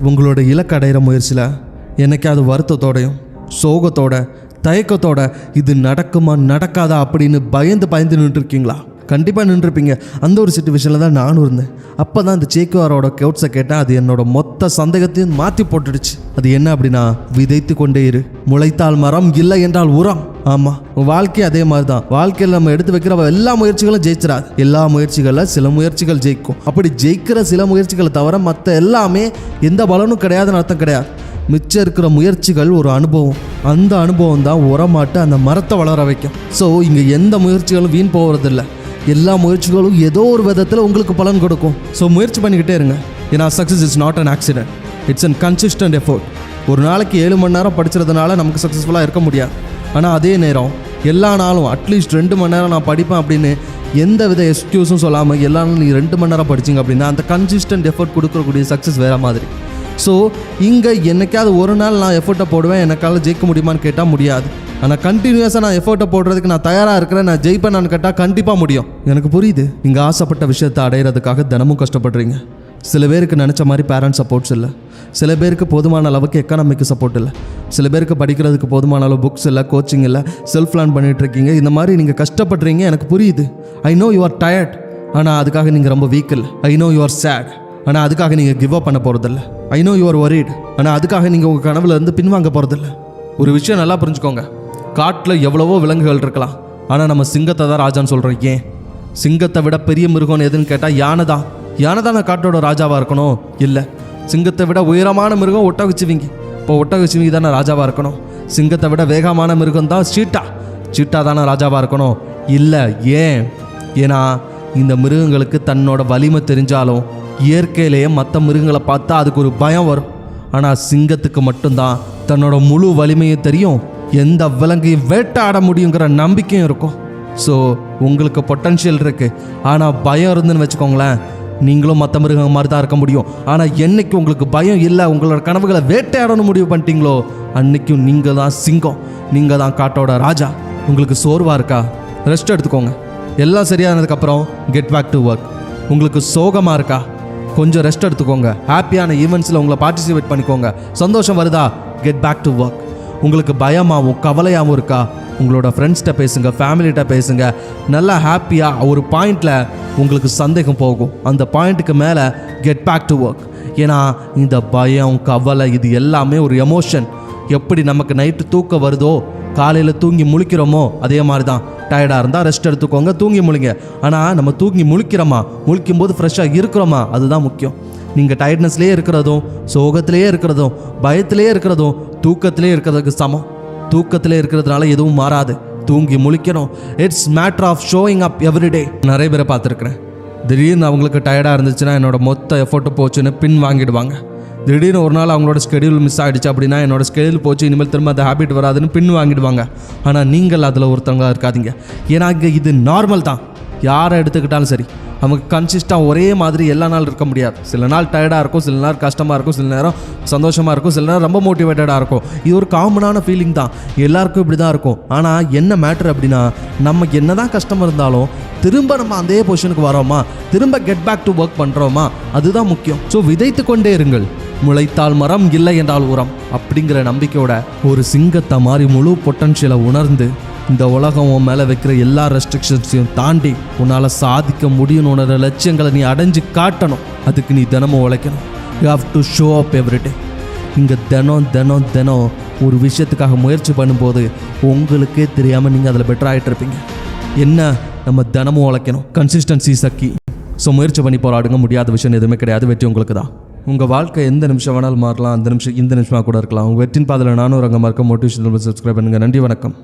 உங்களோட இலக்கு அடைகிற முயற்சியில் என்னைக்காவது வருத்தத்தோடையும் சோகத்தோட தயக்கத்தோட இது நடக்குமா நடக்காதா அப்படின்னு பயந்து நின்றுருக்கீங்களா? கண்டிப்பாக நின்றுருப்பீங்க. அந்த ஒரு சிச்சுவேஷனில் தான் நானும் இருந்தேன். அப்போ தான் இந்த சேக்குவாரோட கோட்ஸை கேட்டேன். அது என்னோட மொத்த சந்தேகத்தையும் மாற்றி போட்டுடுச்சு. அது என்ன அப்படின்னா, விதைத்து கொண்டே இரு, முளைத்தால் மரம், இல்லை என்றால் உரம். ஆமாம், வாழ்க்கை அதே மாதிரி தான். வாழ்க்கையில் நம்ம எடுத்து வைக்கிற எல்லா முயற்சிகளும் ஜெயிச்சிடாது. எல்லா முயற்சிகளில் சில முயற்சிகள் ஜெயிக்கும். அப்படி ஜெயிக்கிற சில முயற்சிகளை தவிர மற்ற எல்லாமே எந்த பலனும் கிடையாதுன்னு அர்த்தம் கிடையாது. மிச்சம் இருக்கிற முயற்சிகள் ஒரு அனுபவம். அந்த அனுபவம் தான் உரமாட்டு அந்த மரத்தை வளர வைக்கும். ஸோ இங்கே எந்த முயற்சிகளும் வீண் போகிறதில்ல. எல்லா முயற்சிகளும் ஏதோ ஒரு விதத்தில் உங்களுக்கு பலன் கொடுக்கும். ஸோ முயற்சி பண்ணிக்கிட்டே இருங்க. ஏன்னா success is not an accident, it's an consistent effort. ஒரு நாளைக்கு 7 மணி நேரம் படிக்கிறதுனால நமக்கு சக்ஸஸ்ஃபுல்லாக இருக்க முடியாது. ஆனால் அதே நேரம் எல்லா நாளும் அட்லீஸ்ட் 2 மணி நேரம் நான் படிப்பேன் அப்படின்னு எந்த வித எக்ஸ்கியூஸும் சொல்லாமல் எல்லா நாளும் நீ 2 மணி நேரம் படிச்சிங்க அப்படின்னா அந்த கன்சிஸ்டன்ட் எஃபோர்ட் கொடுக்கக்கூடிய சக்ஸஸ் வேறு மாதிரி. ஸோ இங்கே என்னைக்காவது ஒரு நாள் நான் எஃபோர்ட்டை போடுவேன், எனக்கால ஜெயிக்க முடியுமான்னு கேட்டால் முடியாது. ஆனால் கண்டினியூஸாக நான் எஃபோர்ட்டை போடுறதுக்கு நான் தயாராக இருக்கிறேன், நான் ஜெயிப்பேன் நான் கேட்டால் கண்டிப்பாக முடியும். எனக்கு புரியுது, நீங்கள் ஆசைப்பட்ட விஷயத்தை அடையிறதுக்காக தினமும் கஷ்டப்படுறீங்க. சில பேருக்கு நினச்ச மாதிரி பேரண்ட்ஸ் சப்போர்ட்ஸ் இல்லை, சில பேருக்கு போதுமான அளவுக்கு எக்கனாமிக்கு சப்போர்ட் இல்லை, சில பேருக்கு படிக்கிறதுக்கு போதுமான அளவு புக்ஸ் இல்லை, கோச்சிங் இல்லை, செல்ஃப் லேர்ன் பண்ணிகிட்ருக்கீங்க. இந்த மாதிரி நீங்கள் கஷ்டப்படுறீங்க, எனக்கு புரியுது. I know you are tired, ஆனால் அதுக்காக நீங்கள் ரொம்ப வீக் இல்லை. I know you are sad, ஆனால் அதுக்காக நீங்கள் கிவ் அப் பண்ண போகிறதில்ல. I know you are worried, ஆனால் அதுக்காக நீங்கள் உங்கள் கனவுல இருந்து பின்வாங்க போகிறதில்ல. ஒரு விஷயம் நல்லா புரிஞ்சுக்கோங்க, காட்டில் எவ்வளவோ விலங்குகள் இருக்கலாம், ஆனால் நம்ம சிங்கத்தை தான் ராஜான்னு சொல்கிறோம். ஏன்? சிங்கத்தை விட பெரிய மிருகம் எதுன்னு கேட்டால் யானை தான். யானை தான் காட்டோட ராஜாவாக இருக்கணும்? இல்லை. சிங்கத்தை விட உயரமான மிருகம் ஒட்டகச்சிவிங்கி. இப்போ ஒட்டகச்சிவிங்கி தானே ராஜாவாக இருக்கணும்? சிங்கத்தை விட வேகமான மிருகம் தான் சீட்டா தானே ராஜாவாக இருக்கணும்? இல்லை. ஏன்? ஏன்னா இந்த மிருகங்களுக்கு தன்னோட வலிமை தெரிஞ்சாலும் இயற்கையிலேயே மற்ற மிருகங்களை பார்த்தா அதுக்கு ஒரு பயம் வரும். ஆனால் சிங்கத்துக்கு மட்டும்தான் தன்னோட முழு வலிமையும் தெரியும், எந்த விலங்கையும் வேட்டாட முடியுங்கிற நம்பிக்கையும் இருக்கும். ஸோ உங்களுக்கு பொட்டன்ஷியல் இருக்குது, ஆனால் பயம் இருந்துன்னு வச்சுக்கோங்களேன், நீங்களும் மற்ற மிருகங்கள் மாதிரி தான் இருக்க முடியும். ஆனால் என்னைக்கு உங்களுக்கு பயம் இல்லை, உங்களோட கனவுகளை வேட்டையாடணும் முடிவு பண்ணிட்டீங்களோ அன்னைக்கும் நீங்கள் தான் சிங்கம், நீங்கள் தான் காட்டோட ராஜா. உங்களுக்கு சோர்வாக இருக்கா? ரெஸ்ட் எடுத்துக்கோங்க. எல்லாம் சரியானதுக்கப்புறம் கெட் பேக் டு ஒர்க். உங்களுக்கு சோகமாக இருக்கா? கொஞ்சம் ரெஸ்ட் எடுத்துக்கோங்க. ஹாப்பியான ஈவெண்ட்ஸில் உங்களை பார்ட்டிசிபேட் பண்ணிக்கோங்க. சந்தோஷம் வருதா? Get back to work. உங்களுக்கு பயமாகவும் கவலையாகவும் இருக்கா? உங்களோட ஃப்ரெண்ட்ஸ்கிட்ட பேசுங்க, ஃபேமிலிகிட்ட பேசுங்க. நல்லா ஹாப்பியாக ஒரு பாயிண்டில் உங்களுக்கு சந்தேகம் போகும், அந்த பாயிண்ட்டுக்கு மேலே கெட் பேக் டு ஒர்க். ஏன்னா இந்த பயம் கவலை இது எல்லாமே ஒரு எமோஷன். எப்படி நமக்கு நைட்டு தூக்கம் வருதோ, காலையில் தூங்கி முழிக்கிறோமோ, அதே மாதிரி தான். டயர்டாக இருந்தால் ரெஸ்ட் எடுத்துக்கோங்க, தூங்கி முழிங்க. ஆனால் நம்ம தூங்கி முழிக்கிறோமா, முழிக்கும் போது ஃப்ரெஷ்ஷாக இருக்கிறோமா, அதுதான் முக்கியம். நீங்கள் டயர்ட்னஸ்லேயே இருக்கிறதும், சோகத்திலேயே இருக்கிறதும், பயத்திலேயே இருக்கிறதும் தூக்கத்திலே இருக்கிறதுக்கு சமம். தூக்கத்திலே இருக்கிறதுனால எதுவும் மாறாது. தூங்கி முழிக்கணும். It's matter of showing up everyday. நிறைய பேரை பார்த்துருக்குறேன், திடீர்னு அவங்களுக்கு டயர்டாக இருந்துச்சுன்னா என்னோட மொத்த எஃபோர்ட்டு போச்சுன்னு பின் வாங்கிடுவாங்க. திடீர்னு ஒரு நாள் அவங்களோட ஸ்கெடியூல் மிஸ் ஆகிடுச்சு அப்படின்னா என்னோட ஸ்கெடியூல் போச்சு, இனிமேல் திரும்ப அந்த ஹேபிட் வராதுன்னு பின் வாங்கிடுவாங்க. ஆனால் நீங்கள் அதில் ஒருத்தவங்களாக இருக்காதீங்க. ஏன்னா இது நார்மல் தான். யாரை எடுத்துக்கிட்டாலும் சரி, நமக்கு கன்சிஸ்டாக ஒரே மாதிரி எல்லா நாள் இருக்க முடியாது. சில நாள் டயர்டாக இருக்கும், சில நேரம் கஷ்டமாக இருக்கும், சில நேரம் சந்தோஷமாக இருக்கும், சில நேரம் ரொம்ப மோட்டிவேட்டடாக இருக்கும். இது ஒரு காமனான ஃபீலிங் தான், எல்லாருக்கும் இப்படி தான் இருக்கும். ஆனால் என்ன மேட்ரு அப்படின்னா, நம்ம என்ன தான் கஷ்டம் இருந்தாலும் திரும்ப நம்ம அதே பொசிஷனுக்கு வரோமா, திரும்ப கெட் பேக் டு ஒர்க் பண்ணுறோமா, அதுதான் முக்கியம். ஸோ விதைத்து கொண்டே இருங்கள், முளைத்தால் மரம், இல்லை என்றால் உரம் அப்படிங்கிற நம்பிக்கையோட ஒரு சிங்கத்தை மாதிரி முழு பொட்டன்ஷியலை உணர்ந்து இந்த உலகம் உன் மேலே வைக்கிற எல்லா ரெஸ்ட்ரிக்ஷன்ஸையும் தாண்டி உன்னால் சாதிக்க முடியும்னு உணர்ற லட்சியங்களை நீ அடைஞ்சு காட்டணும். அதுக்கு நீ தினமும் உழைக்கணும். You have to show up everyday. இங்கே தினம் ஒரு விஷயத்துக்காக முயற்சி பண்ணும்போது உங்களுக்கே தெரியாமல் நீங்கள் அதில் பெட்டர் ஆகிட்டு இருப்பீங்க. என்ன, நம்ம தினமும் உழைக்கணும். கன்சிஸ்டன்சி சக்கி. ஸோ முயற்சி பண்ணி போராடுங்க. முடியாத விஷயம் எதுவுமே கிடையாது. வெற்றி உங்களுக்கு தான். உங்கள் வாழ்க்கை எந்த நிமிஷம் வேணாலும் மாறலாம். அந்த நிமிஷம் இந்த நிமிஷமாக கூட இருக்கலாம். உங்கள் வெற்றின் பாதையில் நானும் ரங்கமாக இருக்க. மோட்டிவேஷன் சப்ஸ்கிரைப் பண்ணுங்கள். நன்றி, வணக்கம்.